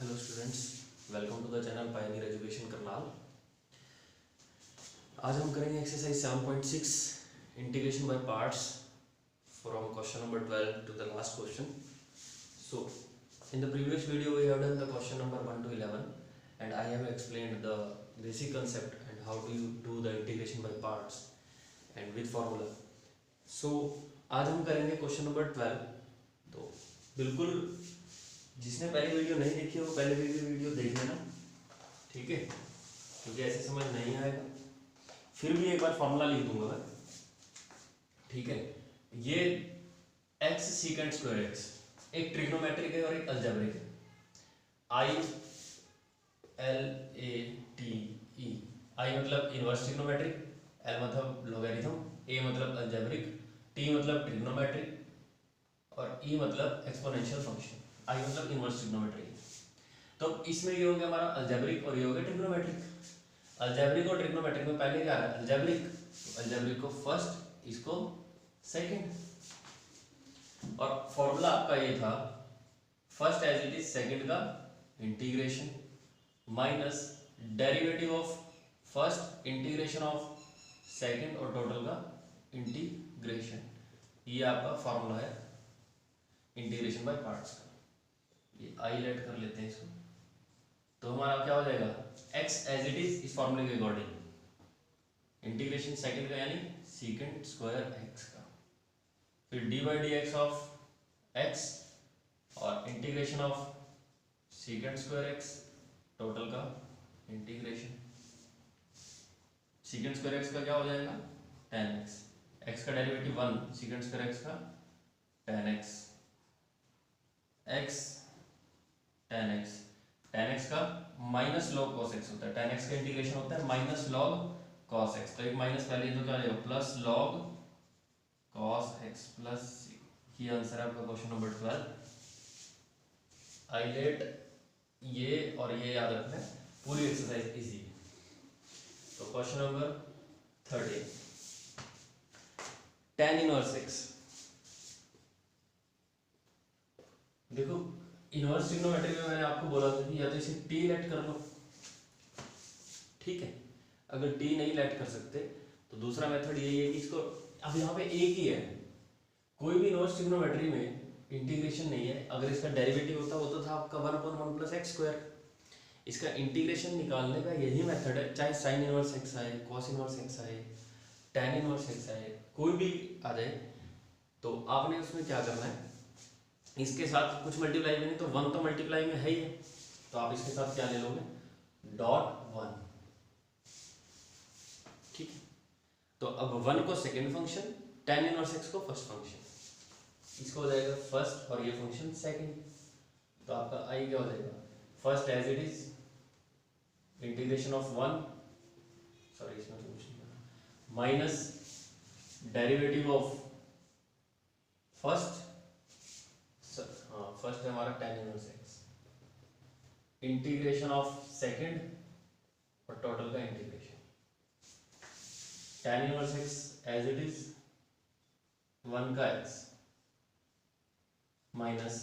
Hello students, welcome to the channel Pioneer Education Karnal. आज हम करेंगे exercise 7.6 integration by parts from question number 12 to the last question. So in the previous video we have done the question number 1 to 11 and I have explained the basic concept and how do you do the integration by parts and with formula. So आज हम करेंगे question number 12। तो बिल्कुल जिसने पहली video नहीं देखी है वो पहले वीडियो देख लेना, ठीक है, क्योंकि ऐसे समझ नहीं आएगा। फिर भी एक बार फॉर्मूला लिख दूंगा मैं, ठीक है। ये x सीकेंट स्क्वायर x एक ट्रिग्नोमेट्रिक है और एक अलजेब्रिक है। I L A T E, I मतलब इनवर्स ट्रिग्नोमेट्रिक, L मतलब लोगैरिथम, A मतलब अलजेब्रिक, T मतलब ट्रिग्नोमेट्रिक और E मतलब एक्सपोनेंशियल फंक्शन। I मतलब इनवर्स ट्रिग्नोमेट्री। तो इसमें ये हो गया हमारा अलजेब्रिक और ये हो गया ट्रिग्नोमेट्रिक। अलजेब्रिक और ट्रिग्नोमेट्रिक में पहले क्या है अलजेब्रिक, तो अलजेब्रिक को फर्स्ट, इसको सेकंड। और फॉर्मूला आपका ये था first as it is second का integration minus derivative of first integration of second और टोटल का इंटीग्रेशन। ये आपका फॉर्मूला है इंटीग्रेशन बाय पार्ट्स का। ये आई लेट कर लेते हैं इसको, तो हमारा क्या हो जाएगा x एज इट इज इस फॉर्मूले के अकॉर्डिंग इंटीग्रेशन सेकंड का यानी सीकेंट स्क्वायर x का, फिर D by D x of x और integration of secant square x total का इंटीग्रेशन। सीकेंट स्क्वायर x का क्या हो जाएगा tan x, x का डेरिवेटिव 1 सीकेंट स्क्वायर x का tan x, x tan x का माइनस लॉग cos x होता है। tan x का इंटीग्रेशन होता है माइनस लॉग cos x, तो एक माइनस पहले तो क्या आ जाएगा plus log cos x plus ये आंसर है आपका क्वेश्चन नंबर 12। आई लेट ये और ये याद रखना है, पूरी एक्सरसाइज इजी है। तो question number 13 tan inverse x। देखो इनवर्स ट्रिग्नोमेट्री में मैंने आपको बोला था कि या तो इसे टी लेट कर लो, ठीक है। अगर टी नहीं लेट कर सकते तो दूसरा मेथड यही है कि इसको, अब यहाँ पे एक ही है, कोई भी इनवर्स ट्रिग्नोमेट्री में इंटीग्रेशन नहीं है। अगर इसका डेरिवेटिव होता वो तो था आपका 1/1 प्लस एक्स स्क्वायर। इसका इंटीग्रेशन निकालने का यही मेथड है, चाहे साइन इनवर्स एक्स आए, कॉस इनवर्स एक्स आए, टैन इनवर्स एक्स आए, कोई भी आ जाए, तो आपने उसमें क्या करना है, इसके साथ कुछ मल्टीप्लाई में नहीं तो 1 तो मल्टीप्लाई में है ही है, तो आप इसके साथ क्या ले लोगे डॉट 1, ठीक है। तो अब 1 को second function, tan inverse x को फर्स्ट फंक्शन, इसको हो जाएगा फर्स्ट और ये फंक्शन सेकंड। तो आपका i क्या हो जाएगा first as it is integration of 1, sorry इसमें तो कुछ नहीं माइनस डेरिवेटिव ऑफ फर्स्ट, हाँ फर्स्ट है हमारा tan inverse x, integration of second और टोटल का integration. tan inverse x as it is 1 का x माइनस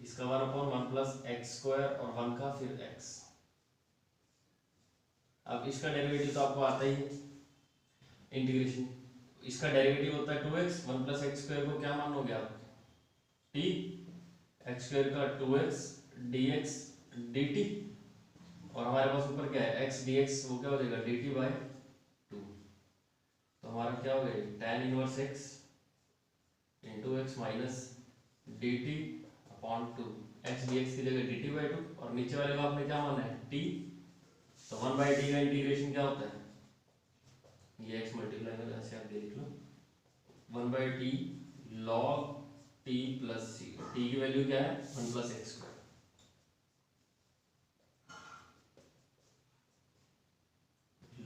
इसका 1/1 प्लस एक्स स्क्वायर और 1 का फिर x। अब इसका डेरिवेटिव तो आपको आता ही है इंटीग्रेशन, इसका डेरिवेटिव होता है 2x, 1 प्लस एक्स स्क्वायर को क्या मानोगे आप t, एक्स स्क्वायर का 2x dx dt, और हमारे पास ऊपर क्या है x dx, वो क्या हो जाएगा dt बाय 2। तो हमारा क्या हो गया tan inverse x into x minus dt upon 2, x dx की जगह dt बाय 2 और नीचे वाले को आपने क्या माना है t, तो 1 बाई टी का इंटीग्रेशन क्या होता है, ये x मल्टीप्लाई में ऐसे आप देख लो 1 by T log T plus C, T की वैल्यू क्या है 1 plus x square,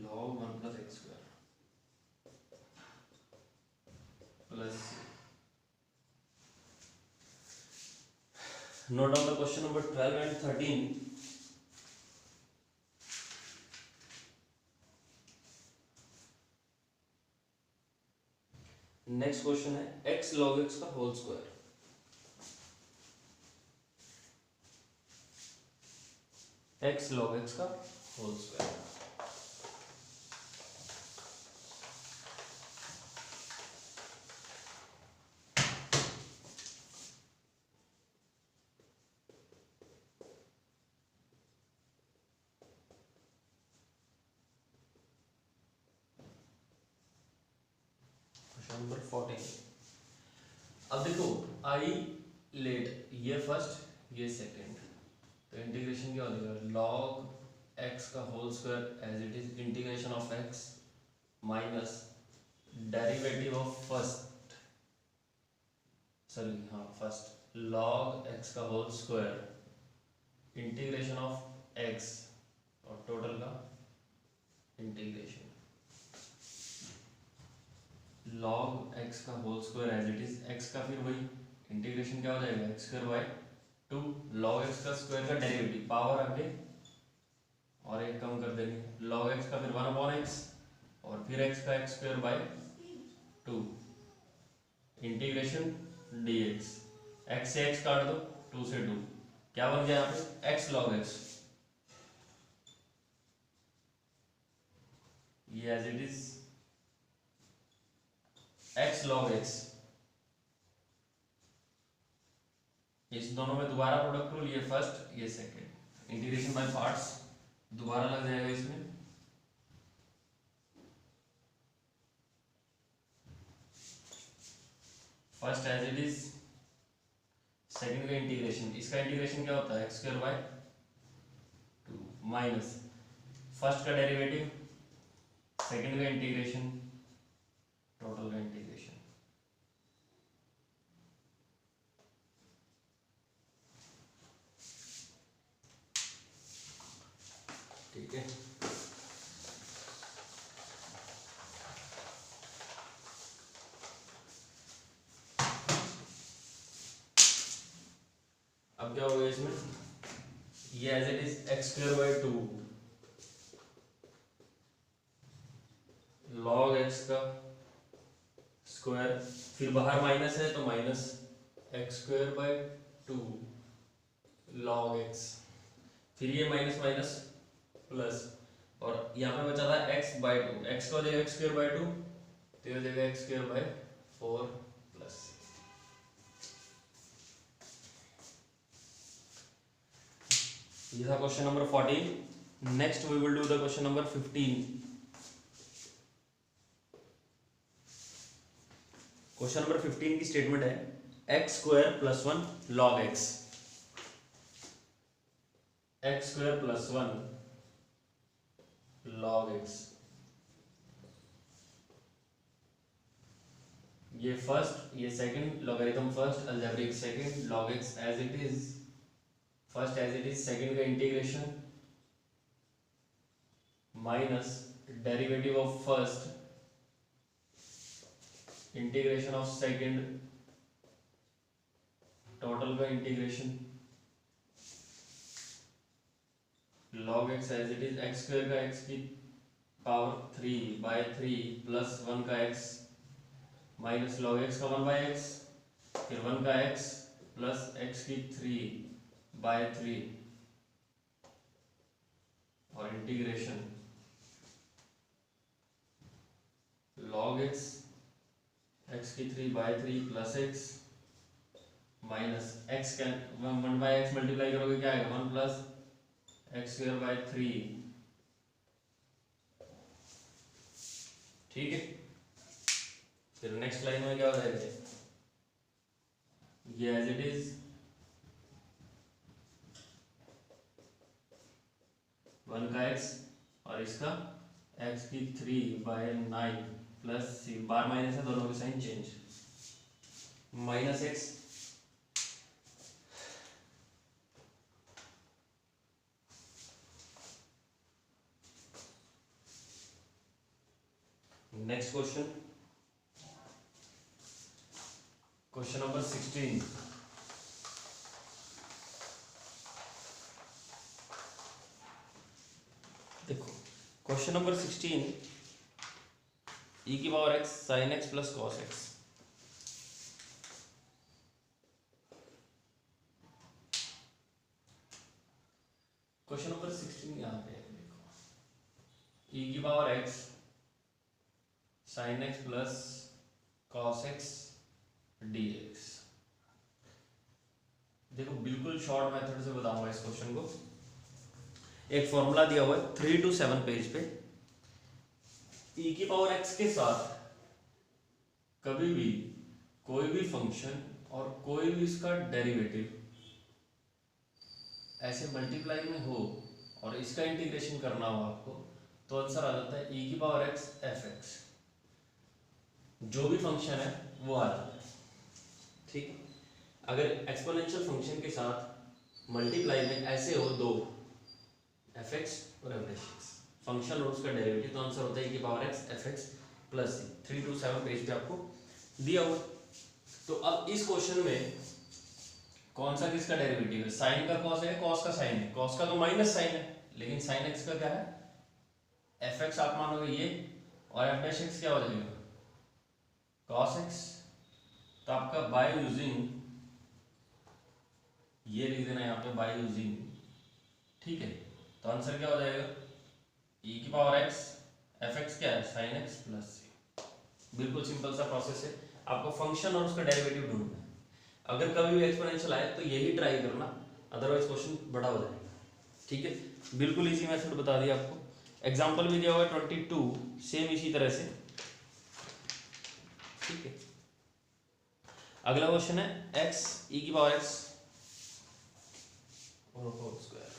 log 1 plus x square plus. Note down the question number 12 and 13। Next question है x log x का whole square. X log x का whole square. Question number 14। अब देखो ILATE, ये first ये second, तो integration क्या हो जाएगा, लॉग एक्स का whole square as it is integration of x minus derivative of first, sorry हाँ फर्स्ट लॉग एक्स का whole square integration of x और टोटल का इंटीग्रेशन लॉग एक्स का whole square as it is x का फिर वही integration क्या हो जाएगा x square by 2 log x का स्क्वायर का डेरिवेटिव पावर आगे और एक कम कर देंगे लॉग एक्स का फिर 1 अपॉन एक्स और फिर एक्स का x square by 2 integration dx x से एक्स काट दो 2 से 2 क्या बन गया यहाँ पे एक्स लॉग एक्स, ये as it is x log x, इस दोनों में दोबारा प्रोडक्ट रूल, ये फर्स्ट ये सेकंड, इंटीग्रेशन बाय पार्ट्स दोबारा लग जाएगा इसमें, first as it is second का इंटीग्रेशन, इसका इंटीग्रेशन क्या होता है x square by 2 minus first का डेरिवेटिव सेकंड का इंटीग्रेशन टोटल का इंटीग्रेशन, ठीक है। अब क्या होगा इसमें, ये as it is x square by 2 log x का स्क्वायर, फिर बाहर माइनस है तो minus x square by 2 log x, फिर ये माइनस माइनस प्लस और यहाँ पे बचा था एक्स बाय 2, एक्स का हो जाएगा एक्स स्क्वायर बाय 2 तो ये हो जाएगा एक्स स्क्वायर बाय 4 प्लस, ये था question number 14। Next we will do the question number 15। Question number 15 की स्टेटमेंट है x square plus 1 log x, x square plus 1 log x, ये फर्स्ट ये second logarithm first algebraic second log x as it is first as it is second का integration minus derivative of first integration of second total का integration log x as it is x square का x की power 3 बाय 3 plus 1 का x minus log x का 1 bye x फिर 1 का x plus x की 3 बाय 3 और इंटीग्रेशन log x x की 3 बाय 3 प्लस x माइनस x का 1 बाय x मल्टीप्लाई करोगे क्या आएगा 1 प्लस एक्स स्क्वायर बाय 3, ठीक है। फिर नेक्स्ट लाइन में क्या हो जाएगा, ये एज इट इज 1 का x और इसका x की 3 बाय 9 प्लस सी, बार माइनस है दोनों के sign change, minus x next question, question number 16। देखो क्वेश्चन नंबर 16 e की power x sin x plus cos x, question number 16 यहाँ पे देखो, e की power x sin x plus cos x dx। देखो बिल्कुल शॉर्ट मेथड से बताऊंगा इस क्वेश्चन को। एक फॉर्मूला दिया हुआ है 3 to 7 पेज पे, e की पावर x के साथ कभी भी कोई भी फंक्शन और कोई भी इसका डेरिवेटिव ऐसे मल्टीप्लाई में हो और इसका इंटीग्रेशन करना हो आपको, तो आंसर आ जाता है e की पावर x एफ एक्स। जो भी फंक्शन है वो आ जाता है, ठीक। अगर एक्सपोनेंशियल फंक्शन के साथ मल्टीप्लाई में ऐसे हो दो एफ एक्स और एफ एक्स फंक्शन और उसका डेरिवेटिव, तो आंसर होता है e की power x f x plus 3 to 7 page पे आपको दिया हुआ। तो अब इस क्वेश्चन में कौन सा किसका डेरिवेटिव है, साइन का कॉस है, कॉस का साइन है। कॉस का तो माइनस साइन है, लेकिन साइन एक्स का क्या है, एफ एक्स आप मानोगे ये, और एफ डैश एक्स क्या हो जाएगा, कॉस एक्स। तो आपका बाय यूजिंग, ये लिख देना यहाँ पे बाय यूजिंग, ठीक है। तो आंसर क्या हो जाएगा, e की पावर x एफ एक्स क्या है, साइन एक्स प्लस सी। बिल्कुल सिंपल सा प्रोसेस है, आपको फंक्शन और उसका डेरिवेटिव ढूंढना है। अगर कभी भी एक्सपोनेंशियल आए तो यही ट्राई करना, अदरवाइज क्वेश्चन बड़ा हो जाएगा, ठीक है। बिल्कुल इजी मेथड बता दिया आपको, एग्जांपल भी दिया हुआ है 22 सेम इसी तरह से, ठीक है। अगला क्वेश्चन है x e की पावर x और होल स्क्वायर।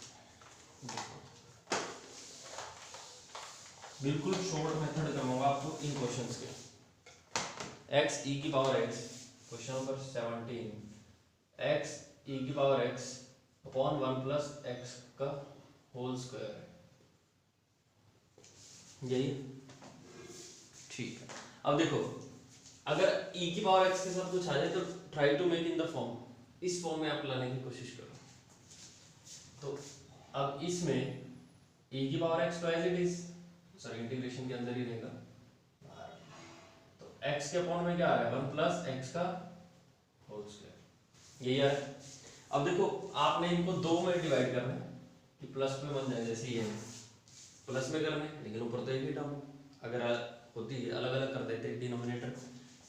बिल्कुल शॉर्ट मेथड करूंगा आपको इन क्वेश्चंस के। x e की power x, question number 17, x e की power x upon 1 plus x का होल स्क्वायर है, यही, ठीक है। अब देखो, अगर e की पावर x के साथ कुछ आ जाए तो try to make in the form, इस फॉर्म में आप लाने की कोशिश करो। तो अब इसमें e की पावर x तो as it is, sorry integration के अंदर ही रहेगा, तो x के अपॉन में क्या आ रहा है, 1 प्लस x का होल स्क्वायर, यही आ रहा है। अब देखो आपने इनको दो में डिवाइड करना है कि प्लस में बन जाए, जैसे ये प्लस में करना है, लेकिन ऊपर तो एक ही टर्म, अगर होती अलग अलग कर देते डिनोमिनेटर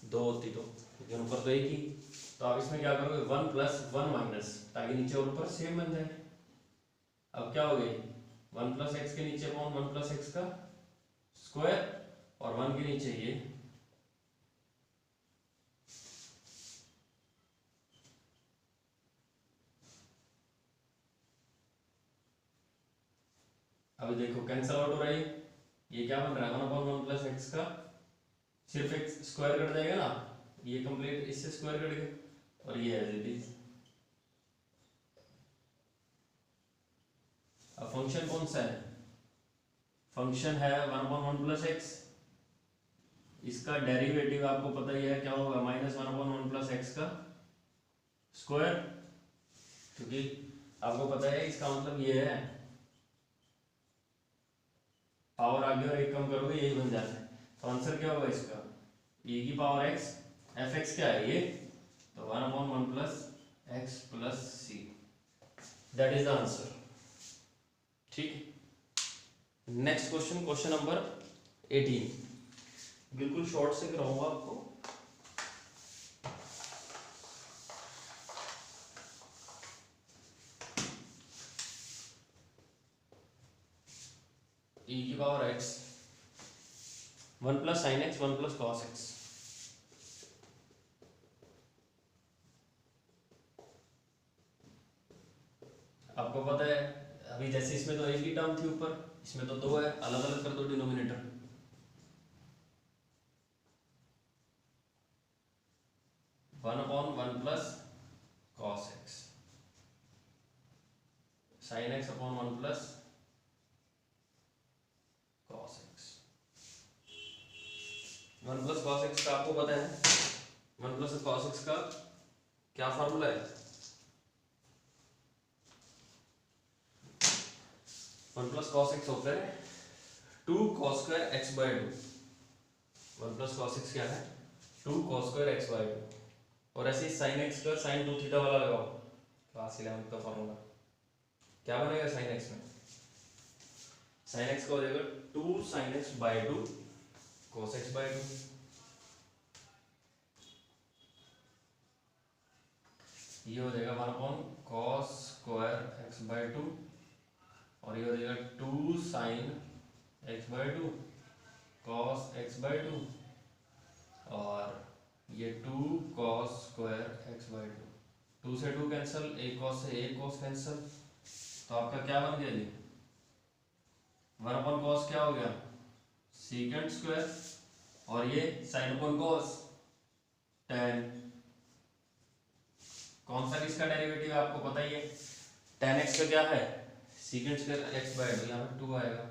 दो होती तो, लेकिन ऊपर तो एक ही। तो आप इसमें क्या करोगे, 1 प्लस 1 माइनस, ताकि नीचे और ऊपर सेम बन जाए। अब क्या हो गई, 1 प्लस एक्स के नीचे अपॉन 1 प्लस एक्स का स्क्वायर, और 1 के नीचे ये, अब देखो कैंसल आउट हो रहा है, ये क्या बन रहा है, 1 अपॉन 1 प्लस एक्स का सिर्फ एक स्क्वायर कट जाएगा ना, ये कंप्लीट इससे स्क्वायर कट गया, और ये एज इट इज। अब फंक्शन कौन सा है, फंक्शन है 1 अपॉन 1 प्लस एक्स, इसका डेरिवेटिव आपको पता ही है क्या होगा, माइनस 1 अपॉन 1 प्लस एक्स का स्क्वायर, क्योंकि आपको पता है इसका मतलब ये है, पावर आगे और एक कम करोगे यही बन जाता है। तो आंसर क्या होगा इसका, e की पावर x एफ एक्स क्या है ये, तो 1 upon 1 plus x plus C, that is the answer, ठीक। नेक्स्ट क्वेश्चन, क्वेश्चन नंबर 18, बिल्कुल शॉर्ट से कराऊंगा आपको। e की power x 1 plus sine x 1 plus cos x, आपको पता है अभी जैसे इसमें तो एक ही टर्म थी ऊपर, इसमें तो दो है, अलग अलग कर दो denominator, one upon 1 plus cos x, sine x upon 1 plus cos x. 1 plus cos x का आपको पता है, 1 प्लस कॉस एक्स का क्या फॉर्मूला है, 1 प्लस कॉस एक्स होता है 2 cos square x by 2। 1 plus cos x क्या है, 2 cos स्क्वायर x बाय 2, और ऐसे ही साइन एक्स का साइन 2 थीटा वाला लगाओ, क्लास 11 का फॉर्मूला क्या बनेगा साइन एक्स में? साइन एक्स का हो जाएगा 2 sine x by 2 cos x by 2। ये हो जाएगा 1 upon cos square x by 2 और ये हो जाएगा 2 sine x by 2 cos x by 2 और ये 2 कॉस स्क्वायर एक्स बाई 2। 2 से 2 कैंसिल, एक कॉस से एक कॉस कैंसिल, तो आपका क्या बन गया जी? 1 अपॉन कॉस क्या हो गया? सीकेंड स्क्वायर और ये साइन अपॉन कॉस tan। कौन सा किसका डेरिवेटिव आपको पता ही है? tan x का क्या है? सीकेंड स्क्वायर एक्स बाई 2, यहाँ पे 2 आएगा।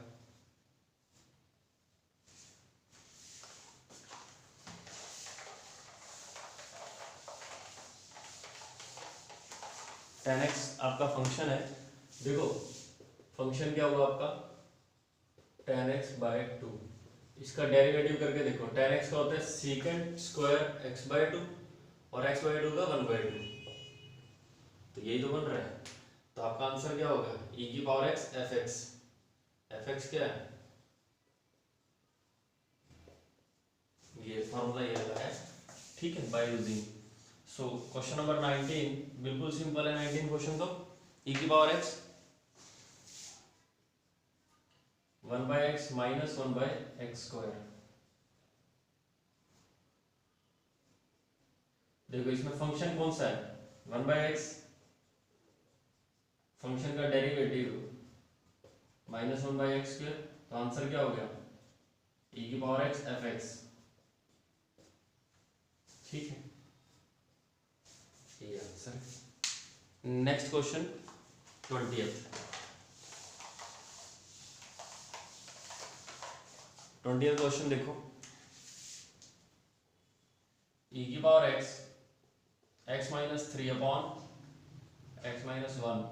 tan x आपका फंक्शन है, देखो फंक्शन क्या हुआ आपका? tan x बाई 2, इसका डेरिवेटिव करके देखो। tan x का होता है सीकेंड स्क्वायर एक्स बाई 2 और एक्स बाई 2 का 1 बाई 2, तो यही तो बन रहा है। तो आपका आंसर क्या होगा? e की power x f x. F x क्या है? ये फॉर्मूला ये वाला है, ठीक है, by using. So question number 19 बिल्कुल सिंपल है। 19 क्वेश्चन तो e की power x 1 by x minus 1 by x square. देखो इसमें फंक्शन कौन सा है? 1 बाई एक्स, फंक्शन का derivative minus 1 by x square, तो आंसर क्या हो गया? e की पावर x एफ एक्स, ठीक है, ये आंसर है। नेक्स्ट क्वेश्चन 20th क्वेश्चन देखो। e की power x x minus 3 upon x minus 1,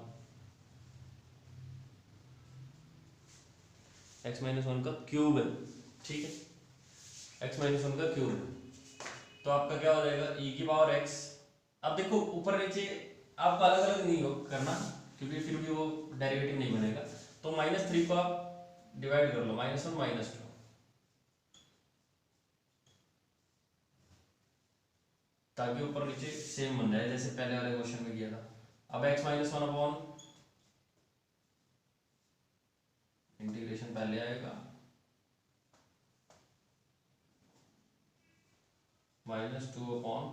x minus 1 का क्यूब है, ठीक है, x माइनस 1 का क्यूब है, तो आपका क्या हो जाएगा? e की पावर x। अब देखो ऊपर नीचे आपको अलग अलग नहीं हो करना, क्योंकि फिर भी वो डेरिवेटिव नहीं बनेगा। तो -3 को आप डिवाइड कर लो, -1 -2, ताकि ऊपर नीचे सेम बन जाए जैसे पहले वाले क्वेश्चन में किया था। अब x माइनस 1 अपॉन इंटीग्रेशन पहले आएगा -2 अपॉन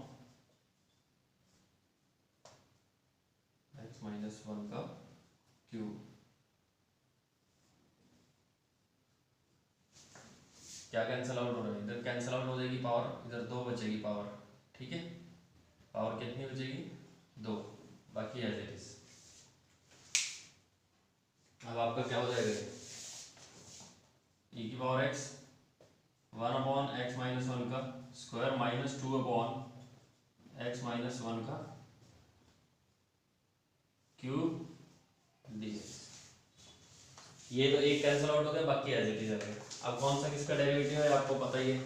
x माइनस 1 का क्यूब। क्या कैंसल आउट हो रहा है? इधर कैंसल आउट हो जाएगी पावर, इधर 2 बचेगी पावर, ठीक है। पावर कितनी बचेगी? 2, बाकी एज इट इज। अब आपका क्या हो जाएगा? e की power x 1 upon x minus 1 का स्क्वायर -2 अपॉन x माइनस 1 का क्यूब dx। ये तो एक कैंसल आउट हो गया, बाकी एज इट इज आ गया। अब कौन सा किसका डेरिवेटिव है आपको पता ही है,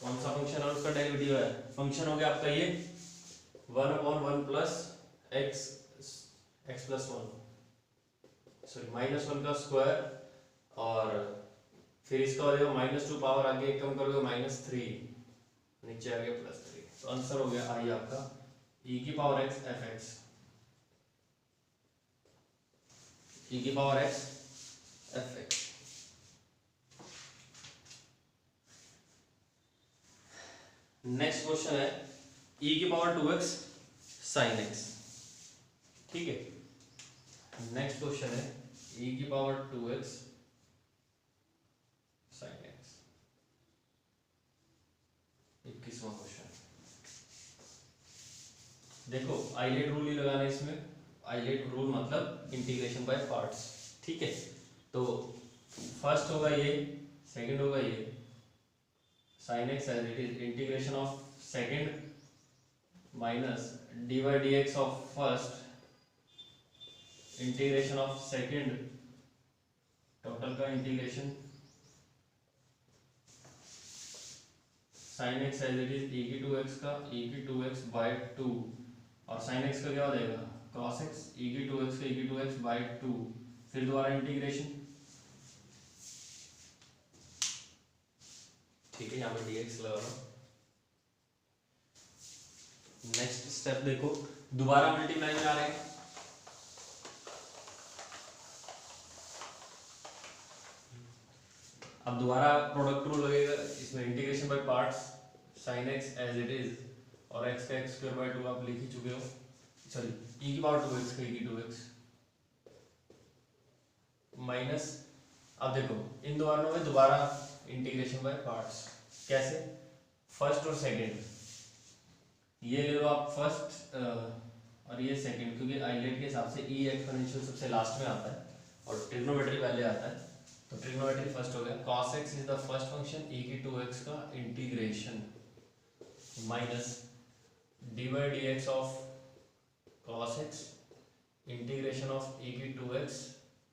कौन सा फंक्शन है उसका डेरिवेटिव है? फंक्शन हो गया आपका ये 1 upon 1 plus x plus 1, sorry -1 का स्क्वायर, और फिर इसका हो जाएगा -2 पावर आगे एक कम करोगे -3, नीचे आ गया +3। तो आंसर हो गया आई आपका e की power x f x, e की power x f x. Next question है e की पावर 2x साइन x, ठीक है। नेक्स्ट क्वेश्चन है e की पावर 2x साइन x, 21वां क्वेश्चन। देखो आइलेट रूल ही लगाना है इसमें। आइलेट रूल मतलब इंटीग्रेशन बाय पार्ट्स, ठीक है। तो फर्स्ट होगा ये, सेकंड होगा ये, sine x as it is integration of second minus d by D x of first integration of second, total का integration sine x as it is e की 2x का e की 2x बाय 2 और sine x का क्या हो जाएगा cos x ई की 2x का ई की 2x बाई 2, फिर दोबारा इंटीग्रेशन, ठीक है, यहाँ पे dx लगा लो। नेक्स्ट स्टेप देखो, दोबारा मल्टीप्लाई में आ रहे हैं, अब दोबारा प्रोडक्ट रूल लगेगा इसमें, integration by parts, sine x as it is और एक्स का एक्स स्क्वायर बाय 2 आप लिख ही चुके हो, सॉरी ई की पावर 2x का ई की 2x माइनस, अब देखो इन दोनों में दोबारा इंटीग्रेशन बाय पार्ट्स, कैसे, फर्स्ट और सेकंड, ये ले लो आप फर्स्ट और ये सेकंड, क्योंकि आइलेट के हिसाब से ई एक्सपोनेंशियल सबसे लास्ट में आता है और ट्रिग्नोमेट्री पहले आता है, तो ट्रिग्नोमेट्री फर्स्ट हो गया, cos x is the first function e की 2x का integration minus dy dx of cos x integration of e की 2x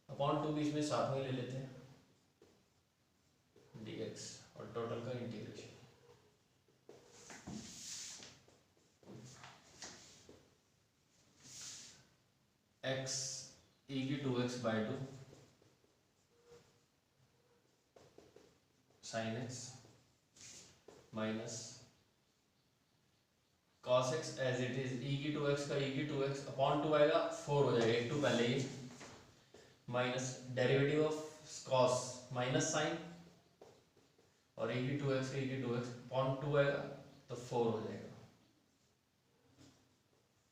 अपॉन 2 बीच में साथ में ले लेते हैं dx और टोटल का इंटीग्रेशन, x e की 2x by 2 sine x minus cos x as it is e की 2x का e की 2x अपॉन 2 आएगा 4 हो जाएगा, एक 2 पहले ही, minus derivative of cos minus sine और e की 2x का e की 2x अपॉन 2 आएगा तो 4 हो जाएगा।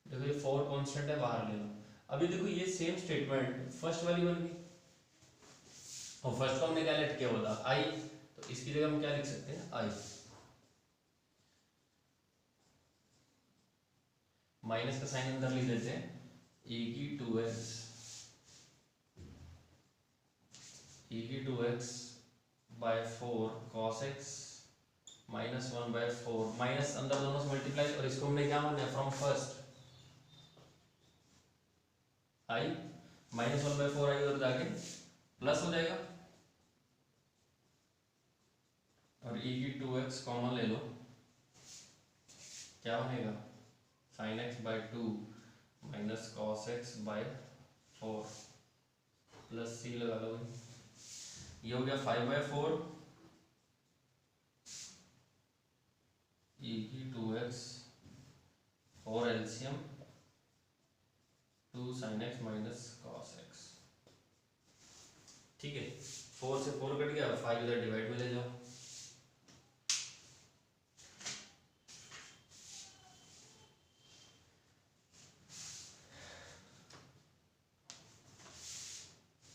देखो ये 4 कांस्टेंट है, बाहर ले लो। अभी देखो ये सेम स्टेटमेंट फर्स्ट वाली बन गई और फर्स्ट को हमने क्या लेट किया हुआ था i, तो इसकी जगह हम क्या लिख सकते हैं i, माइनस का साइन अंदर लिख देते हैं e की 2x by 4 cos x minus 1 by 4, minus अंदर दोनों से मल्टीप्लाई और इसको हमने क्या माना from first i minus 1 by 4 I उधर जाके प्लस हो जाएगा और e की 2x कॉमन ले लो, क्या बनेगा sin x by 2 minus cos x by 4 plus c लगा लो, ये हो गया 5 बाई 4 e की 2x 4 LCM 2 sin x minus cos x, ठीक है, 4 से 4 कट गया, 5 इधर डिवाइड में ले जाओ,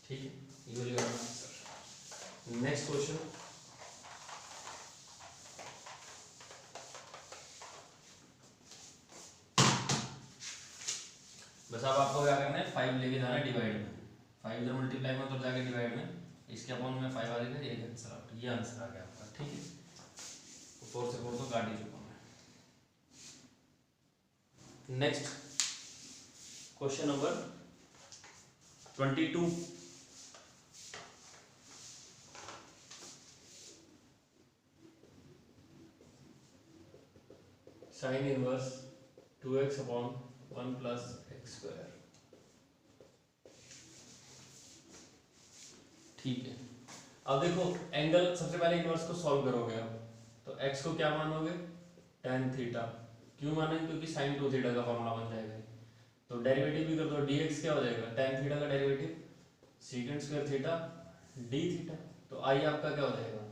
ठीक है, ये वाली आंसर। नेक्स्ट क्वेश्चन, बस अब आपको क्या करना है 5 लेके जाना है डिवाइड में, 5 इधर मल्टीप्लाई में तो जाके डिवाइड में, इसके अपॉन में 5 आ जाएगा, ये आंसर, ये आंसर आ गया आपका, ठीक है, 4 से 4 तो काट ही चुका मैं। Next question number 22, sine inverse 2x upon 1 plus x square, ठीक है, अब देखो एंगल सबसे पहले इनवर्स को सॉल्व करोगे आप, तो x को क्या मानोगे tan थीटा, क्यों मानेंगे क्योंकि sin 2 थीटा का फॉर्मूला बन जाएगा, तो डेरिवेटिव भी कर दो, dx क्या हो जाएगा tan थीटा का derivative secant square theta d theta, तो i आपका क्या हो जाएगा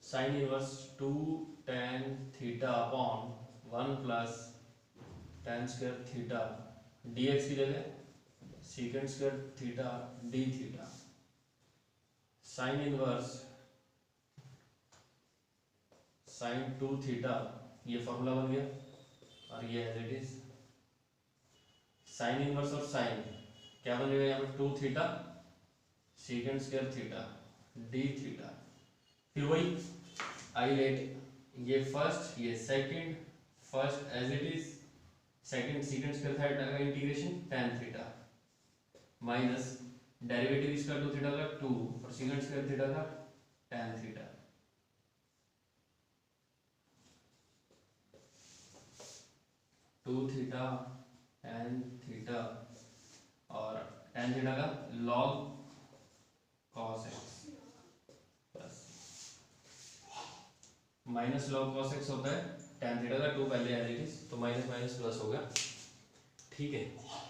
sine inverse 2 tan theta upon 1 plus tan square theta dx की जगह secant square theta d theta, sine inverse sine 2 theta, ये फॉर्मूला बन गया और ये as it is sine inverse और साइन क्या बन जाएगा यहाँ पे 2 theta secant square theta d theta, फिर वही आई लेट ये फर्स्ट ये सेकंड, first as it is second secant square theta का integration tan theta minus derivative इसका 2 थीटा का 2 और secant स्क्वायर थीटा का tan theta, 2 theta tan theta और tan थीटा का log cos x plus minus log cos x होता है tan theta का 2 पहले एज इट इज, तो माइनस माइनस प्लस हो गया। ठीक है,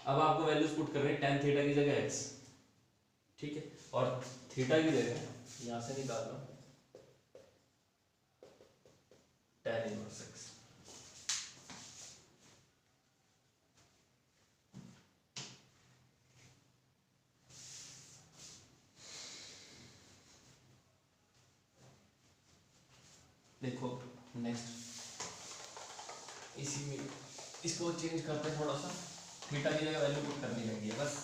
अब आपको वैल्यूज पुट करनी है tan थीटा की जगह x, ठीक है, और थीटा की जगह यहाँ से निकाल लो tan इनवर्स x। देखो नेक्स्ट इसी में इसको चेंज करते हैं थोड़ा सा, थीटा की जगह वैल्यू पुट करनी रहेगी बस।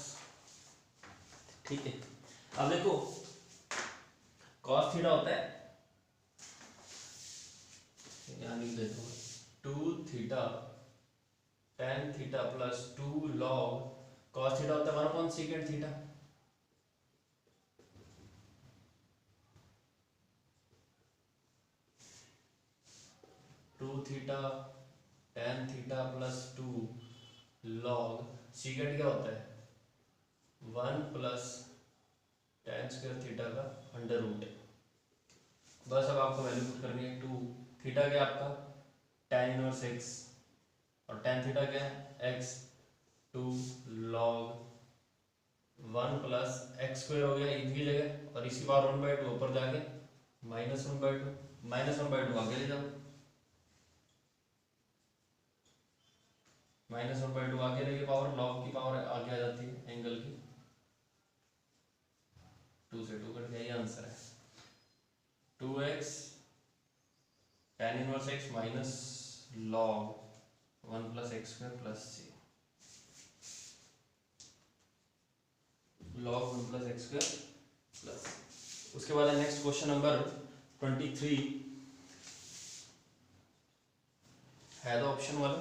ठीक है, अब देखो cos थीटा होता है, यानी देखो 2 theta tan theta plus 2 log cos theta होता है 1 upon sec theta. Two theta tan theta plus 2 log sec क्या होता है 1 प्लस tan स्क्वायर थीटा का अंडर रूट। बस अब आपको वैल्यू पुट करनी है। 2 थीटा क्या आपका tan इनवर्स x और tan थीटा क्या है x, 2 log 1 plus x square हो गया इनकी जगह, और इसकी पावर 1/2 ऊपर जाके -1/2, -1/2 आगे ले जाओ, -1/2 आगे रहेगी पावर, log की पावर आगे आ जाती है एंगल की, 2 से 2 कट गया, ये आंसर है। 2x tan inverse x minus log 1 plus x square plus c, log 1 plus x square plus. उसके बाद नेक्स्ट क्वेश्चन नंबर 23 है तो ऑप्शन वाला,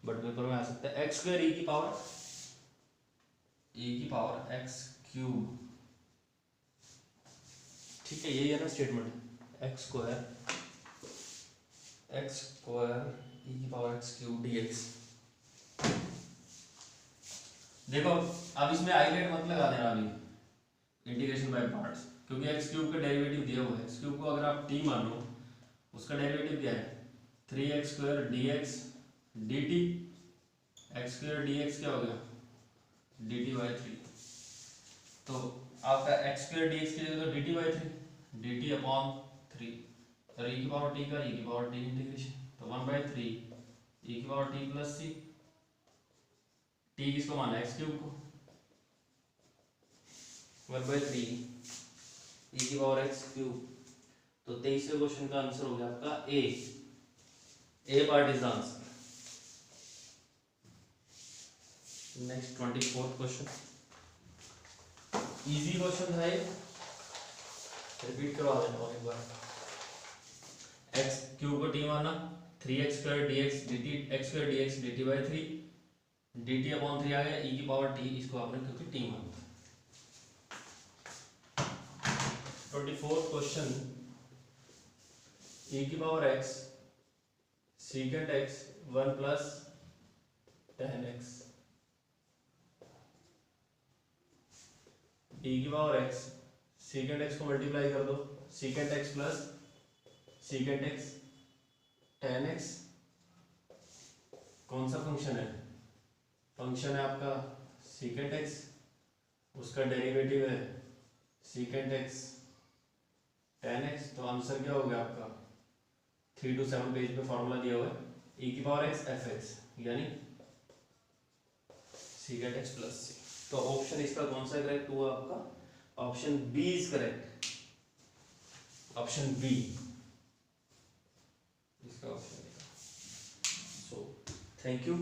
बट पेपर में आ सकता है एक्स स्क्वायर ई की पावर एक्स क्यूब। ठीक है, यही है ना स्टेटमेंट, एक्स स्क्वायर ई की पावर एक्स क्यूब dx। देखो अब इसमें हाईलाइट मत लगा देना अभी इंटीग्रेशन बाय पार्ट्स, क्योंकि एक्स क्यूब का डेरिवेटिव दिया हुआ है। एक्स क्यूब को अगर आप टी मान लो, उसका डेरिवेटिव क्या है 3x square dx dt, x square dx क्या हो गया dt/3, तो आपका एक्स स्क्वायर dx की जगह तो dt/3, dt अपॉन 3, और e की पावर t का e की पावर t इंटीग्रेशन, तो 1/3 e की power t plus c, t किसको माना एक्स क्यूब को, 1/3 e की पावर एक्स क्यूब। तो 23वें क्वेश्चन का आंसर हो गया आपका a part is the answer. Next 24th question, easy question है, रिपीट करवा देना और एक बार। एक्स क्यूब को टी माना, 3x square dx dt, x square dx dt/3, dt upon 3 आ गया, e की पावर t, इसको आपने क्योंकि t माना। 24th क्वेश्चन, e की power x secant x 1 plus tan x, e की पावर x secant x को मल्टीप्लाई कर दो, secant x plus secant x tan x, कौन सा फंक्शन है, फंक्शन है आपका secant x, उसका डेरिवेटिव है secant x tan x, तो आंसर क्या हो गया आपका 3 to 7 पेज पे फॉर्मूला दिया हुआ है, e की पावर x fx यानी secant x प्लस c। तो ऑप्शन इसका कौन सा करेक्ट हुआ आपका, option B is correct, option B इसका ऑप्शन। So thank you.